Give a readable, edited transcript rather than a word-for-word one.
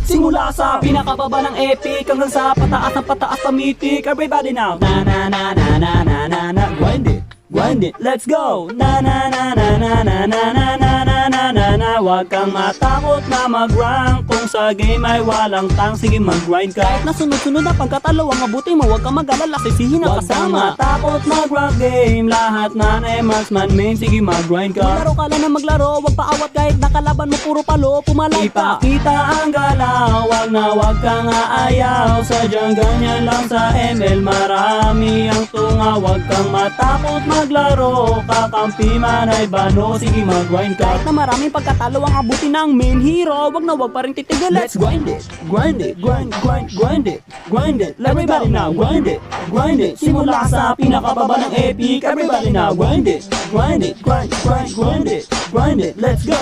Simula sa pinakababa ng epic hanggang sa pataas ng pataas pa mythic. Everybody now, na na na na na na na na. Grind it, let's go. Na na na na na na na na na na na na na. Huwag kang matakot na mag-rank kung sa game ay walang tang. Sige mag-grind ka. Kahit na sunod-sunod na pagkatalo ang abutin mo, huwag kang mag-alala, sisihin ang kasama. Huwag kang matakot mag-rank game, lahat na marksman main. Sige mag-grind ka. Maglaro ka lang na maglaro, huwag paawat kahit nakalaban mo puro palo, pumalay ka. Ipakita ang galaw, wag kang aayaw. Sadyang ganyan lang sa ML, marami ang tunga. Huwag kang matakot maglaro, kakampi man ay bano. Sige mag-grind ka. Kahit na maraming pagkatalo ang abutin ng main hero, wag pa rin titigil. Let's grind it, grind it, grind it, grind it. Everybody now, grind it, grind it. Simula sa pinakababa ng epic. Everybody now, grind it, grind it, grind it. Let's go.